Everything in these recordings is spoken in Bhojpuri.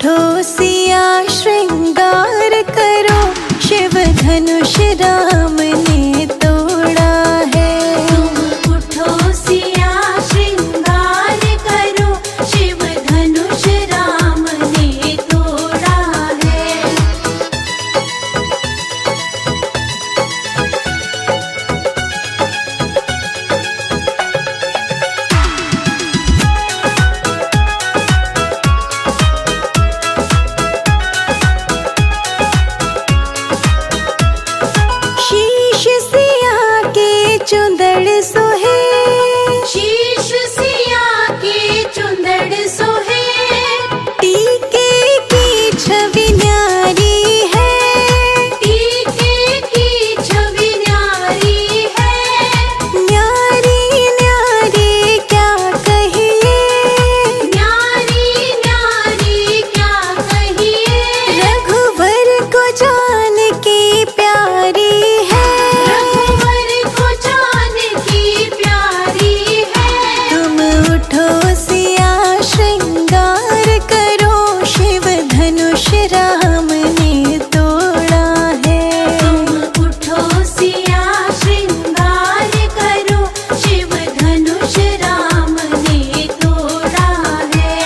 उठो सिया श्रृंगार करो, शिव धनुष राम ने तोड़ा है। तुम उठो सिया श्रृंगार करो, शिव धनुष राम ने तोड़ा है। शीश सिया के चुंदड़ सोहे, शीश सिया के चुंदड़ सोहे, टीके की छवि न्यारी है। टीके की छवि न्यारी है। न्यारी न्यारी क्या कहिए, न्यारी न्यारी क्या कहिए। रघुवर को जान के प्यारी है। रघुवर को जान की प्यारी है। तुम उठो सिया श्रृंगार करो, शिव धनुष राम ने तोड़ा है। तुम उठो सिया श्रृंगार करो, शिव धनुष राम ने तोड़ा है।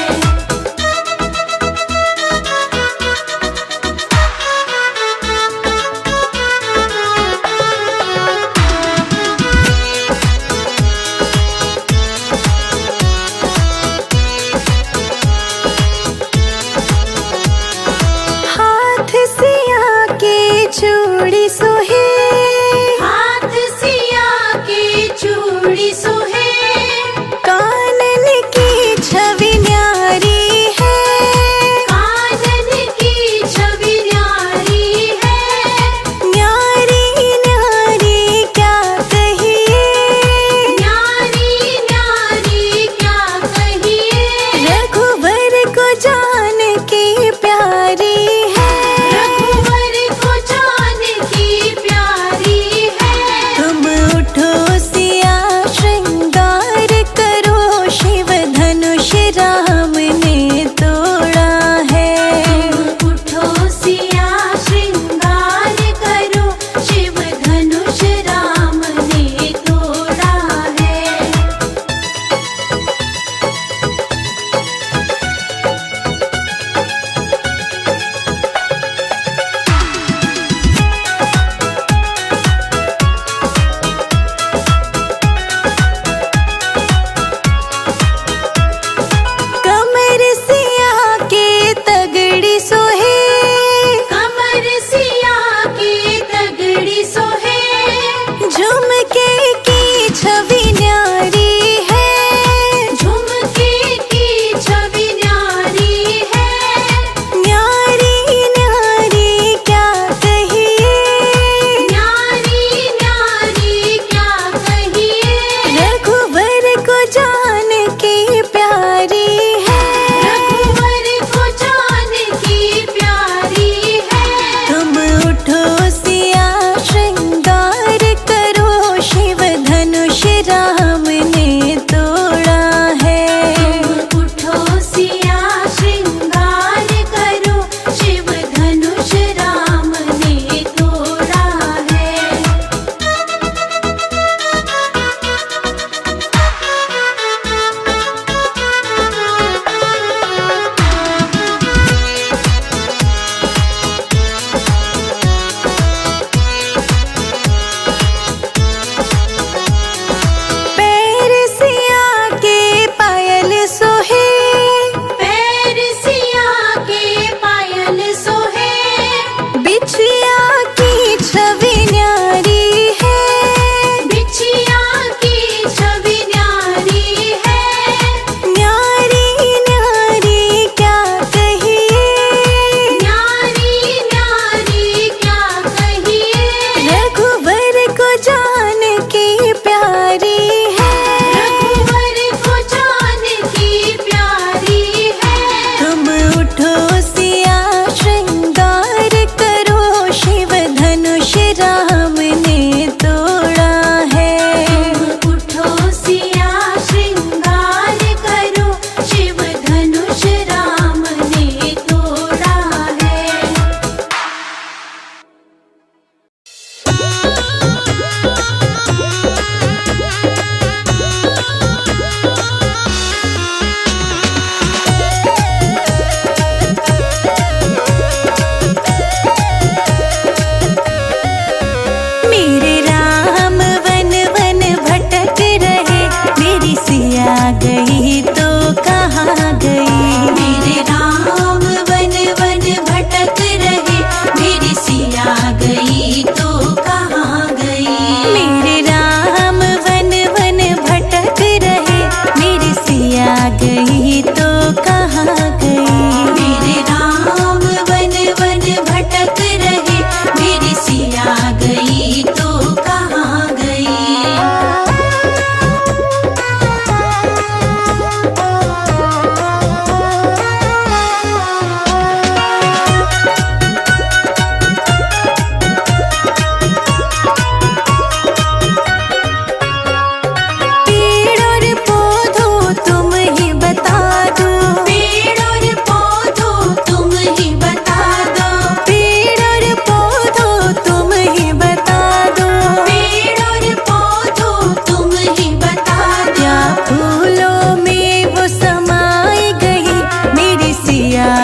हाथ सिया के चूड़ी सोहे, हाथ सिया के चूड़ी सोहे, कानन की छवि न्यारी है। कानन की छवि न्यारी है। न्यारी न्यारी क्या कहिए, न्यारी न्यारी क्या कहिए। रघुवर को जान के प्यारी है। रघुवर को जान की प्यारी है। तुम उठो सिया श्रृंगार करो, शिव धनुष राम ने तोड़ा है। तुम उठो सिया श्रृंगार करो, शिव धनुष राम ने तोड़ा है। कमर सिया के तगड़ी सोहे, कमर सिया की तगड़ी सोहे, झुमके की छवि न्यारी है। झुमके की छवि न्यारी है। न्यारी न्यारी क्या कहिए, न्यारी न्यारी क्या कहिए। रघुवर को जान के प्यारी है। रघुवर को जान की प्यारी है। तुम उठो सिया श्रृंगार करो, शिव धनुष राम ने तोड़ा है। तुम उठो सिया श्रृंगार करो, शिव धनुष राम ने तोड़ा है। पैर सिया के पायल सोहे, पैर सिया के पायल सोहे, बिछिया की छवि न्यारी है। बिछिया की छवि न्यारी है। न्यारी न्यारी क्या कहिए, न्यारी न्यारी क्या कहिए। रघुवर को जान के प्यारी है। रघुवर को जान की प्यारी है। तुम उठो सिया श्रृंगार करो, शिव धनुष राम ने तोड़ा है। तुम उठो सिया श्रृंगार करो, शिव धनुष राम ने तोड़ा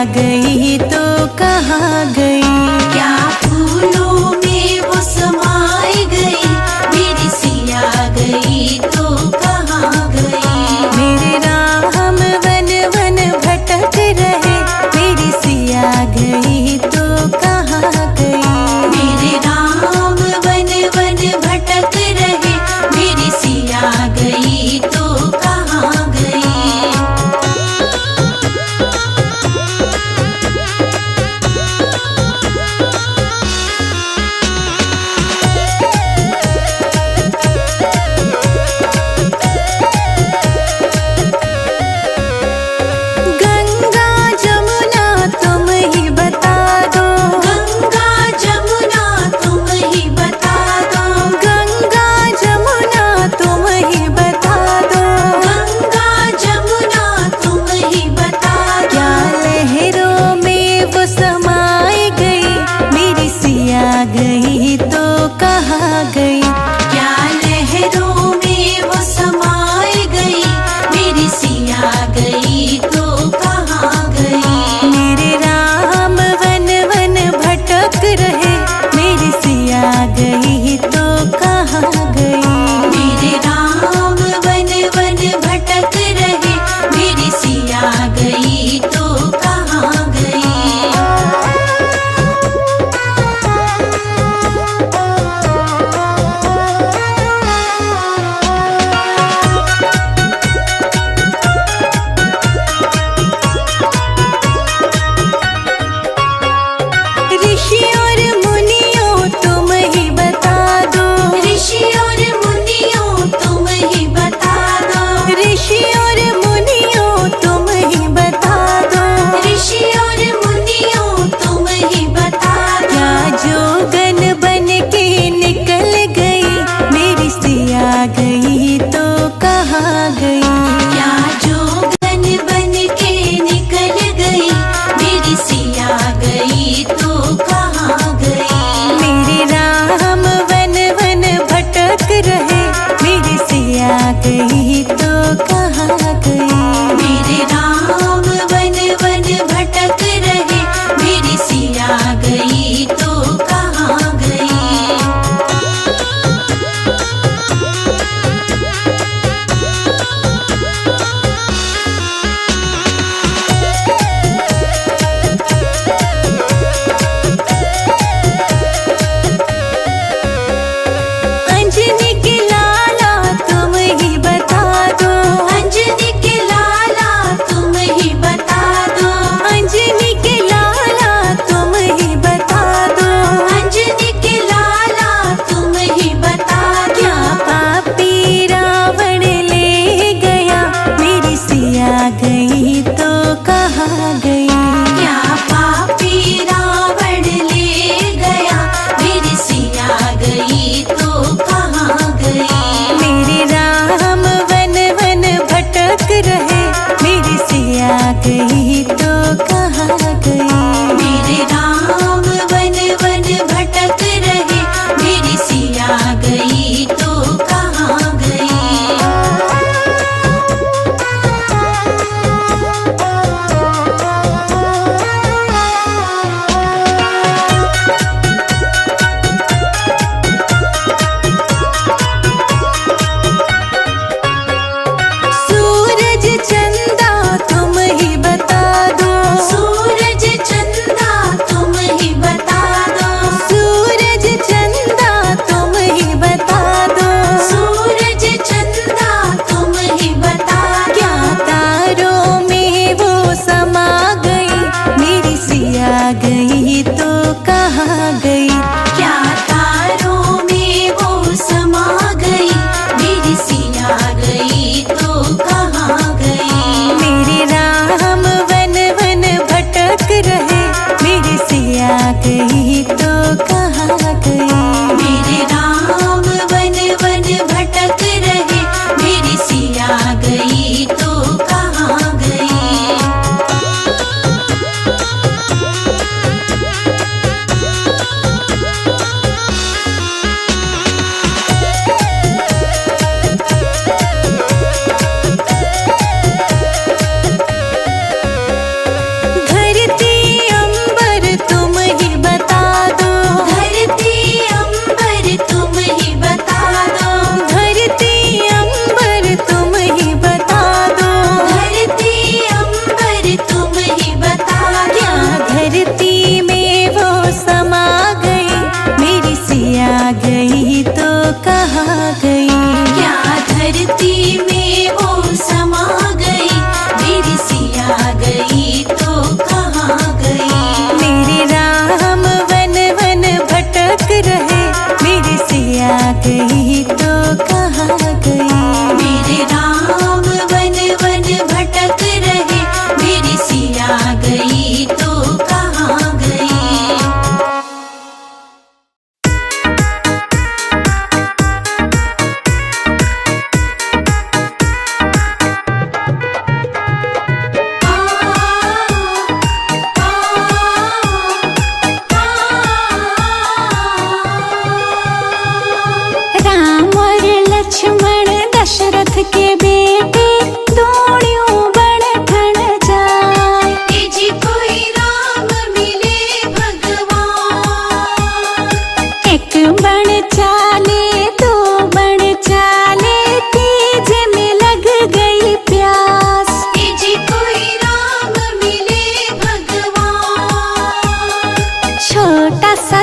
गई तो कहाँ गई। क्या फूलों में वो समाई गई, मेरी सिया गई तो कहाँ गई। मेरे राम वन वन भटक रहे, मेरी सिया गई तो कहाँ गई। मेरे राम वन वन भटक रहे, मेरी सिया गई तो कहाँ गई।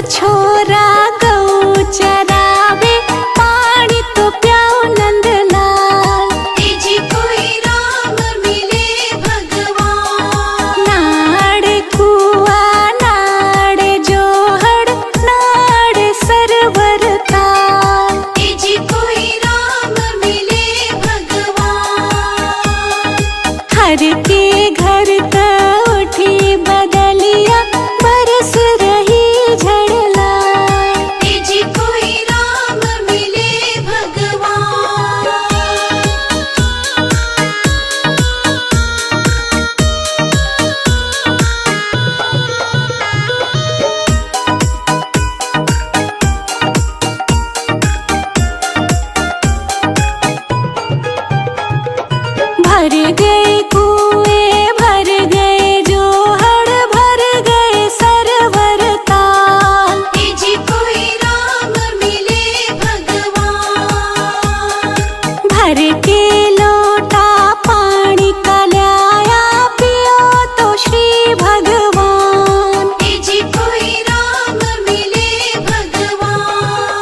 छोरा गौ चरावे पानी तो प्याओ नंदलाल। तेजी कोई राम मिले भगवान। नाड़ कुआ नाड़ जोहड़ नाड़ सरवर ताल। तेजी कोई राम मिले भगवान। हर के घर त उठी बदलिया बरस रही झड़ला। तेजी कोई राम मिले भगवान। भर गए कुएं भर गए जोहड़ भर गए सरवर ताल। तेजी कोई राम मिले भगवान। भर के लोटा पानी का लाया पियो तो श्री भगवान। तेजी कोई राम मिले भगवान।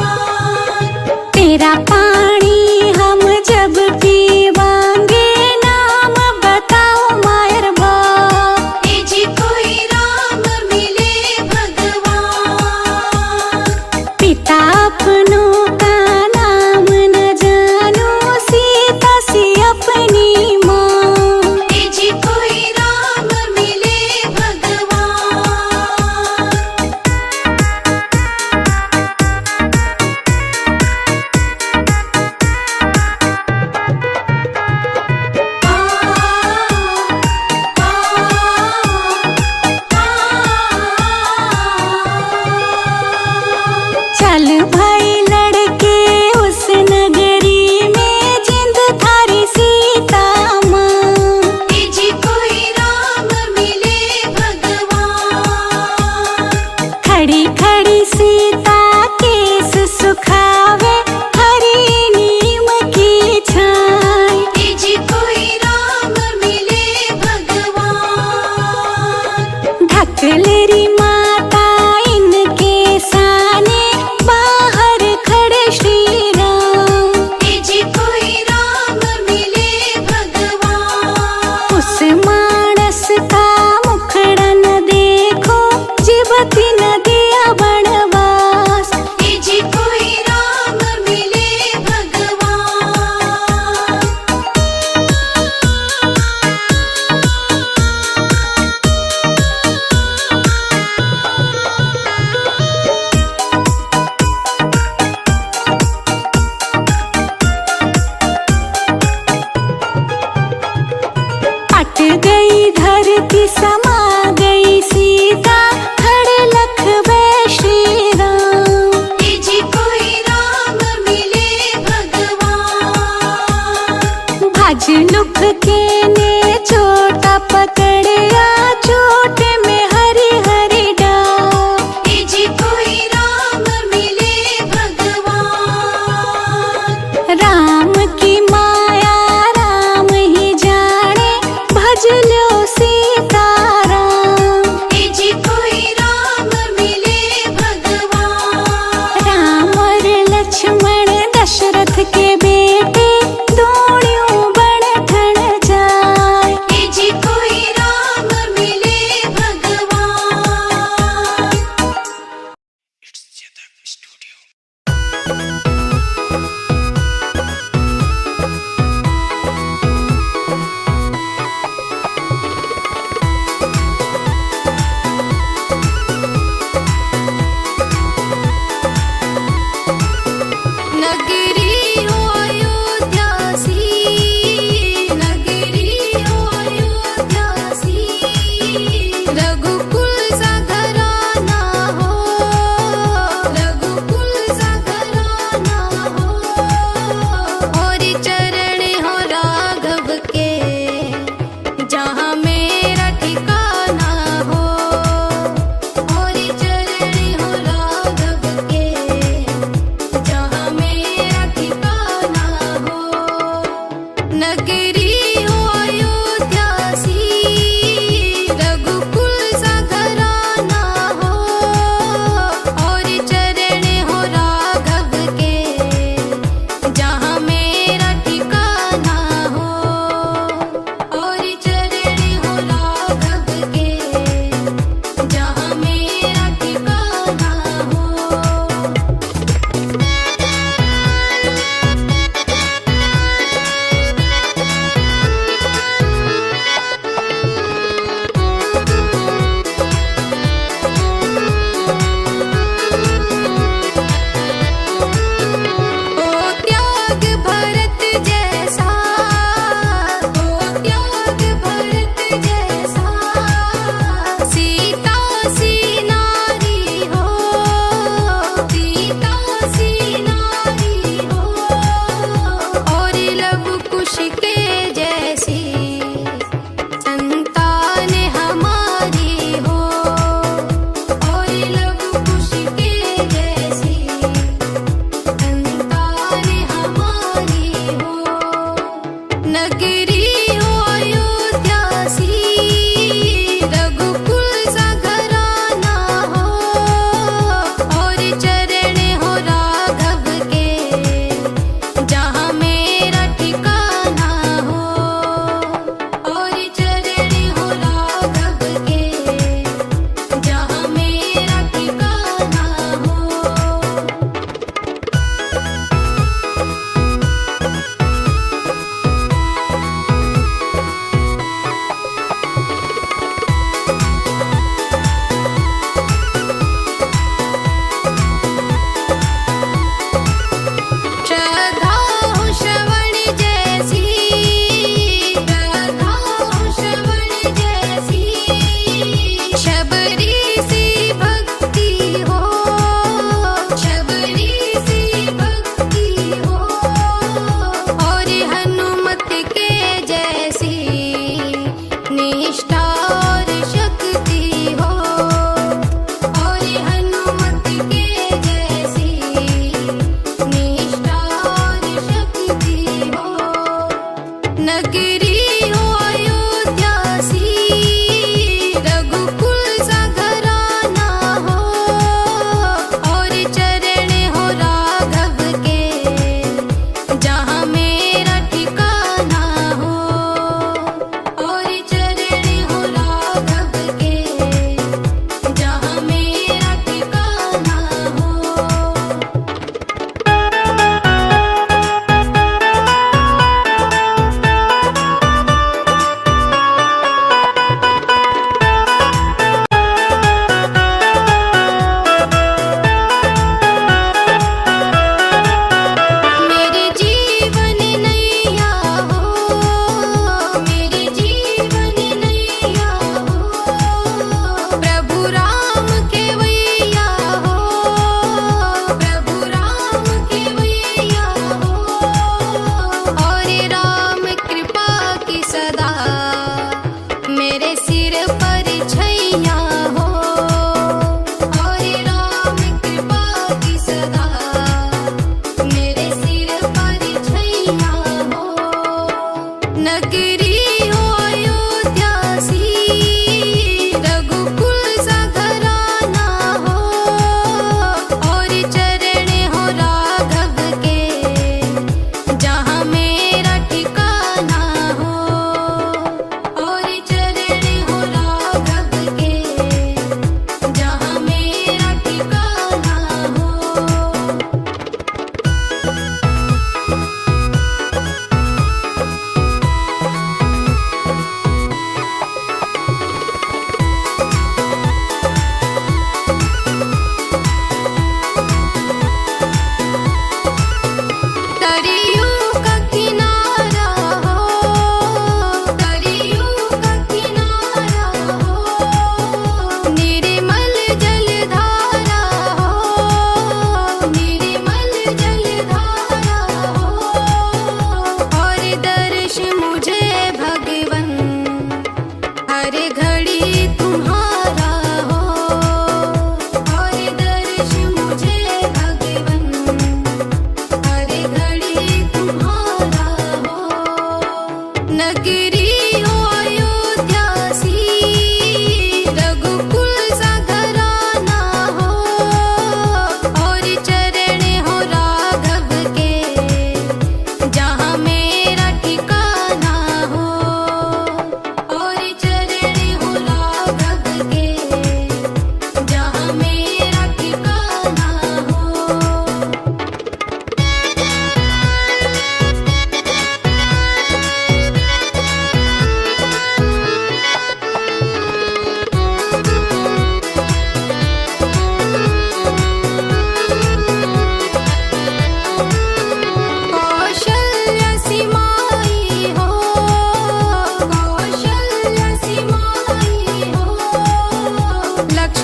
तेरा पानी हम जब पीवांगे नाम बताओ मायर बाप। तेजी कोई राम मिले भगवान। पिता अपनों का नाम न जानो सीता सी अपनी माँ। तेजी कोई राम मिले भगवान। चल भाई लड़के उस नगरी में जिंद थारी सीता माँ। तेजी कोई राम मिले भगवान। खड़ी खड़ी सीता केस सुखावे हरी नीम की छाई। तेजी कोई राम मिले भगवान। ढकलेरी माता इनके साने बाहर खड़े श्री राम। तेजी कोई राम मिले भगवान। उस मानस का मुखड़ा न देखो जीवती न दिया बनवास। तेजी कोई राम मिले भगवान।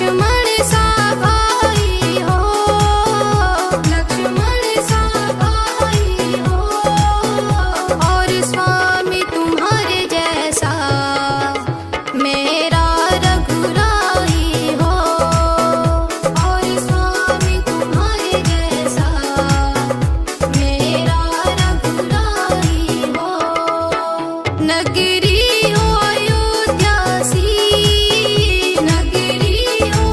लक्ष्मण सा भाई हो, लक्ष्मण सा भाई हो, और स्वामी तुम्हारे जैसा मेरा रघुराई हो, और स्वामी तुम्हारे जैसा मेरा रघुराई हो। नगरी हो अयोध्या सी, नगरी हो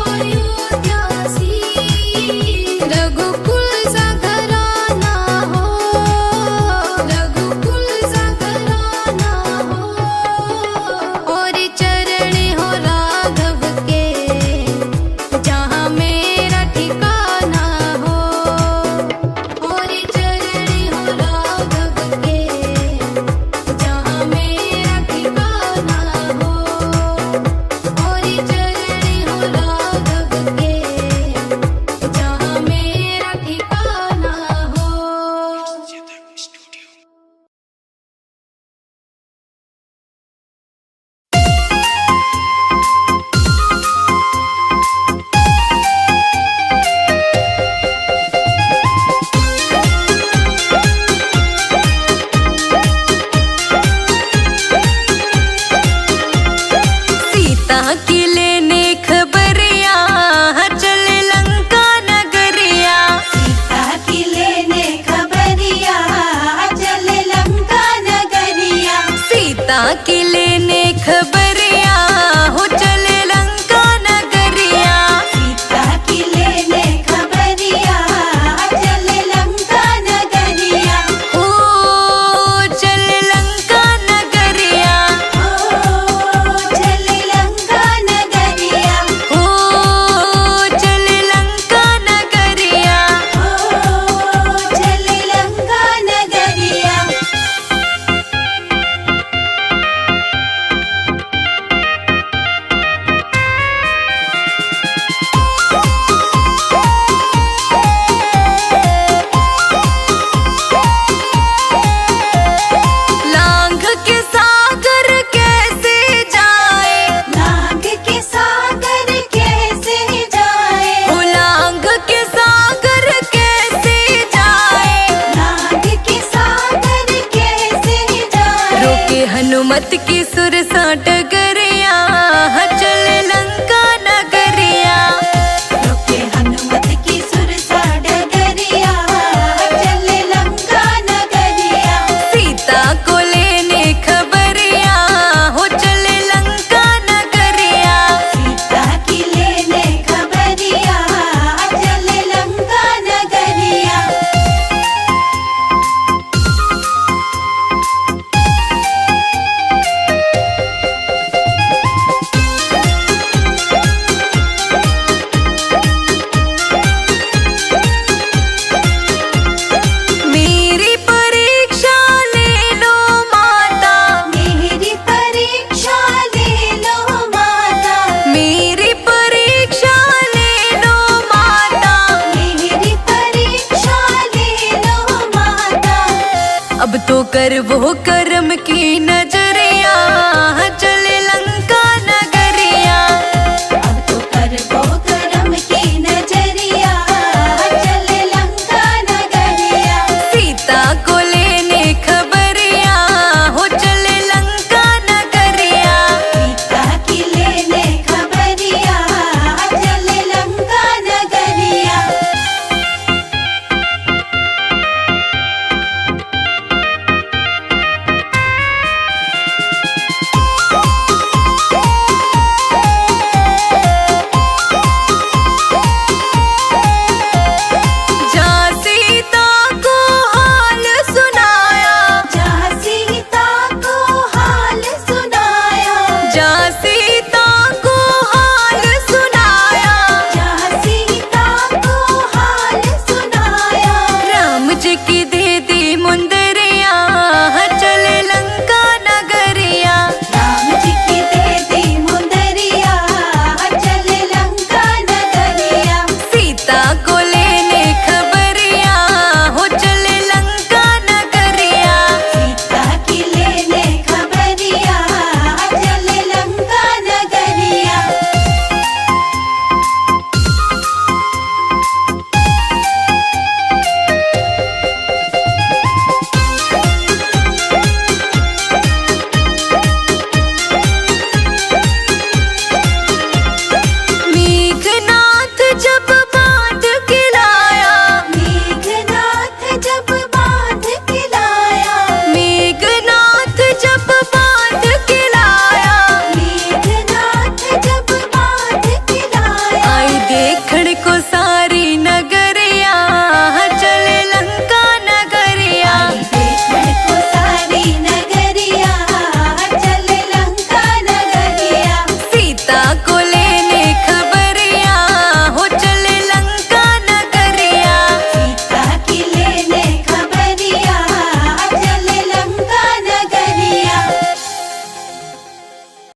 जब